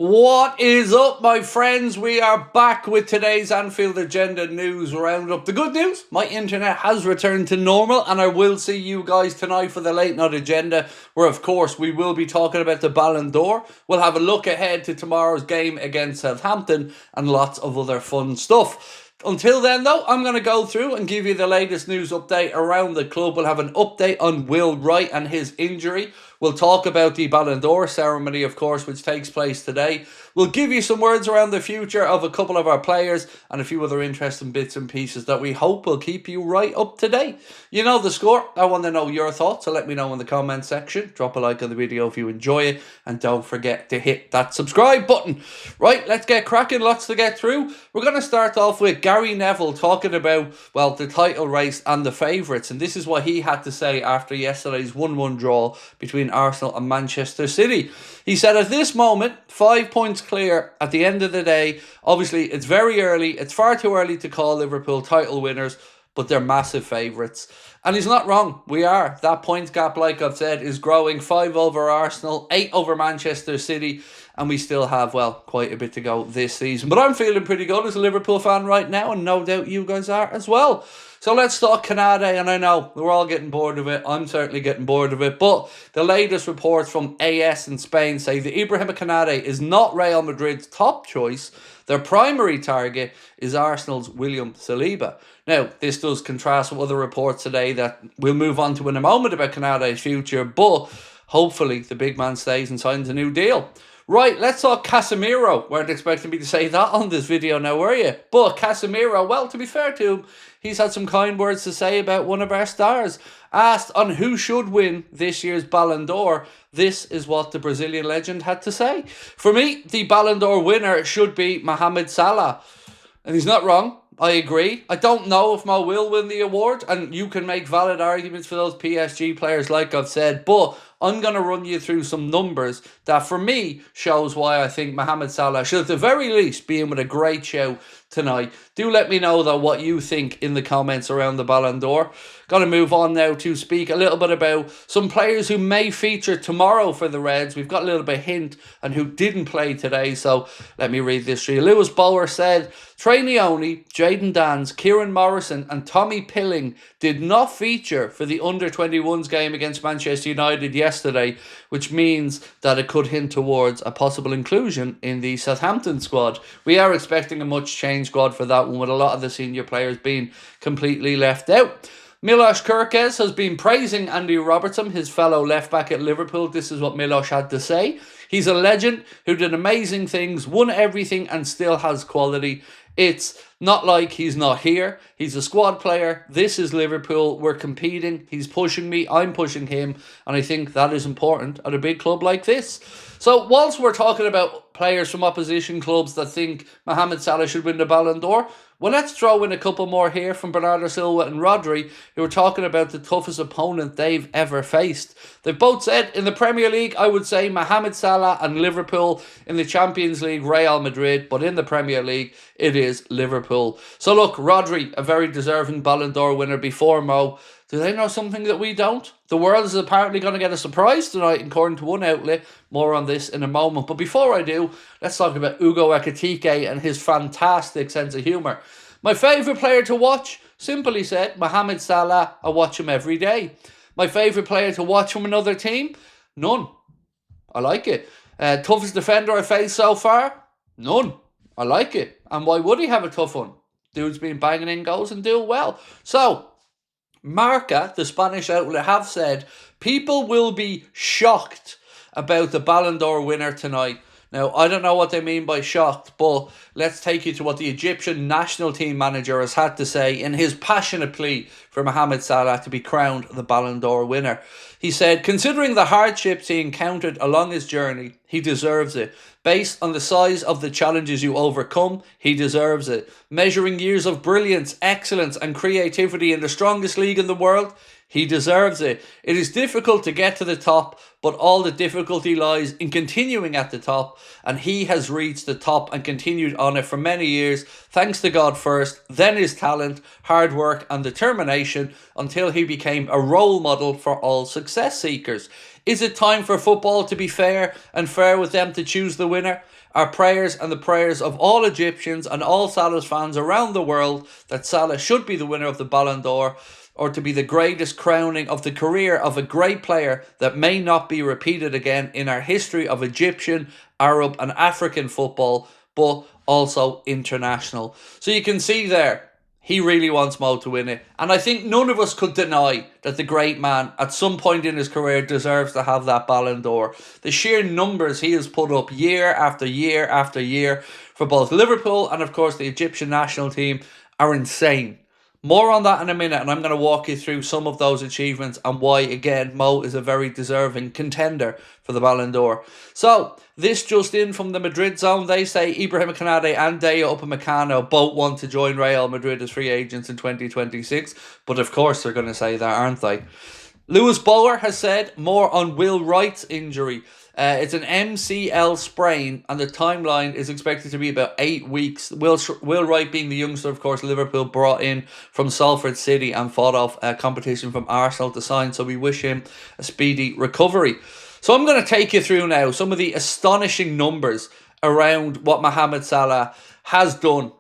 What is up, my friends? We are back with today's Anfield Agenda news roundup. The good news, my internet has returned to normal, and I will see you guys tonight for the late night agenda, where of course we will be talking about the Ballon d'Or. We'll have a look ahead to tomorrow's game against Southampton and lots of other fun stuff. Until then, though, I'm going to go through and give you the latest news update around the club. We'll have an update on Will Wright and his injury. We'll talk about the Ballon d'Or ceremony, of course, which takes place today. We'll give you some words around the future of a couple of our players and a few other interesting bits and pieces that we hope will keep you right up to date. You know the score. I want to know your thoughts, so let me know in the comment section. Drop a like on the video if you enjoy it, and don't forget to hit that subscribe button. Right, let's get cracking. Lots to get through. We're going to start off with Gary Neville talking about, well, the title race and the favourites, and this is what he had to say after yesterday's 1-1 draw between Arsenal and Manchester City. He said, at this moment, 5 points clear at the end of the day. Obviously, it's very early. It's far too early to call Liverpool title winners, but they're massive favourites. And he's not wrong. We are. That points gap, like I've said, is growing. 5 over Arsenal, 8 over Manchester City, and we still have, well, quite a bit to go this season. But I'm feeling pretty good as a Liverpool fan right now, and no doubt you guys are as well. So let's talk Konate, and I know we're all getting bored of it. I'm certainly getting bored of it. But the latest reports from AS in Spain say that Ibrahima Konate is not Real Madrid's top choice. Their primary target is Arsenal's William Saliba. Now, this does contrast with other reports today that we'll move on to in a moment about Konate's future, but hopefully the big man stays and signs a new deal. Right, let's talk Casemiro. Weren't expecting me to say that on this video now, were you? But Casemiro, well, to be fair to him, he's had some kind words to say about one of our stars. Asked on who should win this year's Ballon d'Or, this is what the Brazilian legend had to say. For me, the Ballon d'Or winner should be Mohamed Salah. And he's not wrong. I agree. I don't know if Mo will win the award, and you can make valid arguments for those PSG players, like I've said, but I'm going to run you through some numbers that, for me, shows why I think Mohamed Salah should, at the very least, be in with a great show tonight. Do let me know, though, what you think in the comments around the Ballon d'Or. Got to move on now to speak a little bit about some players who may feature tomorrow for the Reds. We've got a little bit of hint on who didn't play today, so let me read this to you. Lewis Bower said, Trey Neone, Jayden Danns, Kieran Morrison and Tommy Pilling did not feature for the under-21s game against Manchester United yesterday, which means that it could hint towards a possible inclusion in the Southampton squad. We are expecting a much changed squad for that one, with a lot of the senior players being completely left out. Milos Kerkez has been praising Andy Robertson, his fellow left-back at Liverpool. This is what Milos had to say. He's a legend who did amazing things, won everything and still has quality. It's not like he's not here. He's a squad player. This is Liverpool. We're competing. He's pushing me. I'm pushing him. And I think that is important at a big club like this. So whilst we're talking about players from opposition clubs that think Mohamed Salah should win the Ballon d'Or, well, let's throw in a couple more here from Bernardo Silva and Rodri, who are talking about the toughest opponent they've ever faced. They've both said, in the Premier League, I would say Mohamed Salah and Liverpool. In the Champions League, Real Madrid. But in the Premier League, it is Liverpool. So look, Rodri, a very deserving Ballon d'Or winner before Mo. Do they know something that we don't? The world is apparently going to get a surprise tonight, according to one outlet. More on this in a moment. But before I do, let's talk about Ugo Ekitike and his fantastic sense of humour. My favourite player to watch? Simply said, Mohamed Salah. I watch him every day. My favourite player to watch from another team? None. I like it. Toughest defender I faced so far? None. I like it. And why would he have a tough one? Dude's been banging in goals and doing well. So, Marca, the Spanish outlet, have said people will be shocked about the Ballon d'Or winner tonight. Now, I don't know what they mean by shocked, but let's take you to what the Egyptian national team manager has had to say in his passionate plea for Mohamed Salah to be crowned the Ballon d'Or winner. He said, considering the hardships he encountered along his journey, he deserves it. Based on the size of the challenges you overcome, he deserves it. Measuring years of brilliance, excellence and creativity in the strongest league in the world, he deserves it. It is difficult to get to the top, but all the difficulty lies in continuing at the top, and he has reached the top and continued on it for many years, thanks to God first, then his talent, hard work and determination, until he became a role model for all success seekers. Is it time for football to be fair, and fair with them to choose the winner? Our prayers and the prayers of all Egyptians and all Salah's fans around the world that Salah should be the winner of the Ballon d'Or, or to be the greatest crowning of the career of a great player that may not be repeated again in our history of Egyptian, Arab and African football, but also international. So you can see there, he really wants Mo to win it. And I think none of us could deny that the great man, at some point in his career, deserves to have that Ballon d'Or. The sheer numbers he has put up year after year after year for both Liverpool and, of course, the Egyptian national team are insane. More on that in a minute, and I'm going to walk you through some of those achievements and why, again, Mo is a very deserving contender for the Ballon d'Or. So, this just in from the Madrid zone, they say Ibrahima Konate and Dayot Upamecano both want to join Real Madrid as free agents in 2026, but of course they're going to say that, aren't they? Lewis Bower has said more on Will Wright's injury. It's an MCL sprain, and the timeline is expected to be about 8 weeks. Will Wright being the youngster, of course, Liverpool brought in from Salford City and fought off a competition from Arsenal to sign, so we wish him a speedy recovery. So I'm going to take you through now some of the astonishing numbers around what Mohamed Salah has done,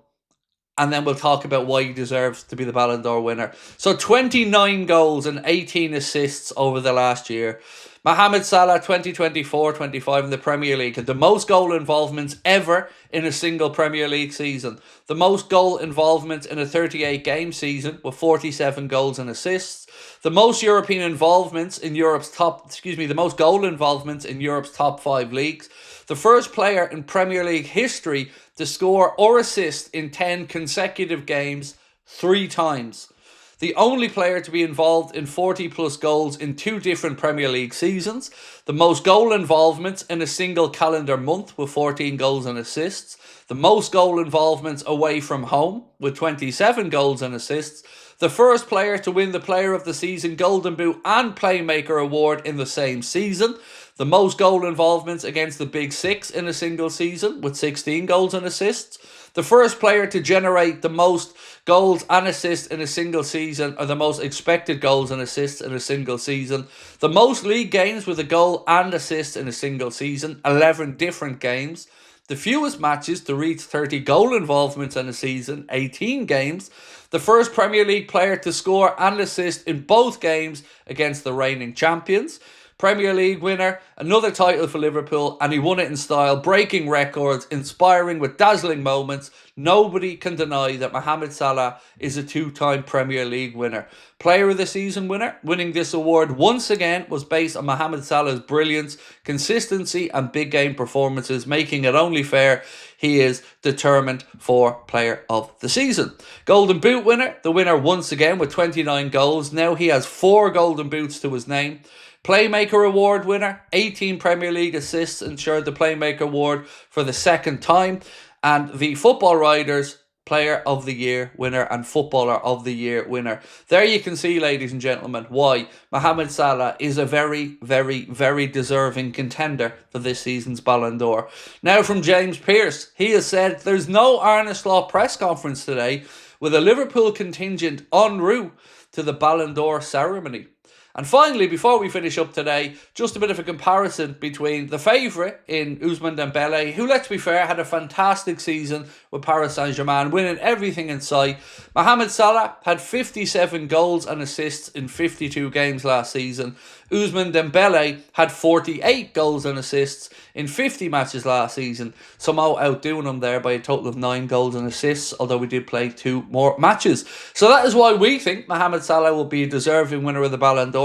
and then we'll talk about why he deserves to be the Ballon d'Or winner. So 29 goals and 18 assists over the last year. Mohamed Salah, 2024-25 in the Premier League, had the most goal involvements ever in a single Premier League season. The most goal involvement in a 38-game season with 47 goals and assists. The most European involvements in the most goal involvements in Europe's top 5 leagues. The first player in Premier League history to score or assist in 10 consecutive games 3 times. The only player to be involved in 40 plus goals in 2 different Premier League seasons. The most goal involvements in a single calendar month with 14 goals and assists. The most goal involvements away from home with 27 goals and assists. The first player to win the Player of the Season, Golden Boot and Playmaker Award in the same season. The most goal involvements against the Big Six in a single season with 16 goals and assists. The first player to generate the most goals and assists in a single season, or the most expected goals and assists in a single season. The most league games with a goal and assist in a single season, 11 different games. The fewest matches to reach 30 goal involvements in a season, 18 games. The first Premier League player to score and assist in both games against the reigning champions. Premier League winner, another title for Liverpool, and he won it in style, breaking records, inspiring with dazzling moments. Nobody can deny that Mohamed Salah is a 2-time Premier League winner. Player of the Season winner, winning this award once again was based on Mohamed Salah's brilliance, consistency and big game performances, making it only fair he is determined for Player of the Season. Golden Boot winner, the winner once again with 29 goals. Now he has 4 Golden Boots to his name. Playmaker Award winner, 18 Premier League assists, ensured the Playmaker Award for the second time. And the Football Writers Player of the Year winner and Footballer of the Year winner. There you can see, ladies and gentlemen, why Mohamed Salah is a very, very, very deserving contender for this season's Ballon d'Or. Now from James Pearce, he has said there's no Arne Slot press conference today with a Liverpool contingent en route to the Ballon d'Or ceremony. And finally, before we finish up today, just a bit of a comparison between the favourite in Ousmane Dembele, who, let's be fair, had a fantastic season with Paris Saint-Germain, winning everything in sight. Mohamed Salah had 57 goals and assists in 52 games last season. Ousmane Dembele had 48 goals and assists in 50 matches last season, somehow outdoing him there by a total of 9 goals and assists, although we did play 2 more matches. So that is why we think Mohamed Salah will be a deserving winner of the Ballon d'Or.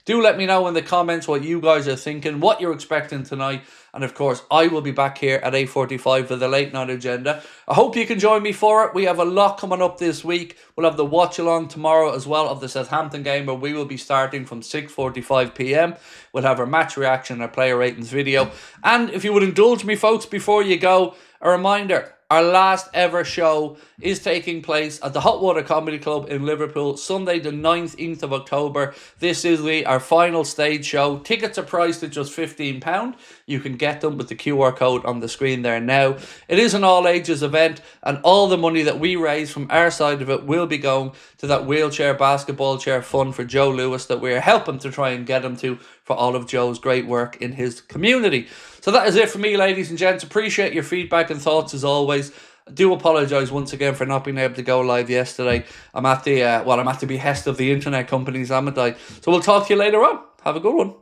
Do let me know in the comments what you guys are thinking, what you're expecting tonight. And of course, I will be back here at 8:45 for the late night agenda. I hope you can join me for it. We have a lot coming up this week. We'll have the watch along tomorrow as well of the Southampton game, where we will be starting from 6:45 p.m. We'll have our match reaction, our player ratings video. And if you would indulge me, folks, before you go, a reminder, our last ever show is taking place at the Hot Water Comedy Club in Liverpool, Sunday the 19th of October. This is our final stage show. Tickets are priced at just £15. You can get them with the QR code on the screen there now. It is an all-ages event, and all the money that we raise from our side of it will be going to that wheelchair basketball chair fund for Joe Lewis that we're helping to try and get him to for all of Joe's great work in his community. So that is it for me, ladies and gents. Appreciate your feedback and thoughts as always. I do apologise once again for not being able to go live yesterday. I'm at the behest of the internet companies, am I? So we'll talk to you later on. Have a good one.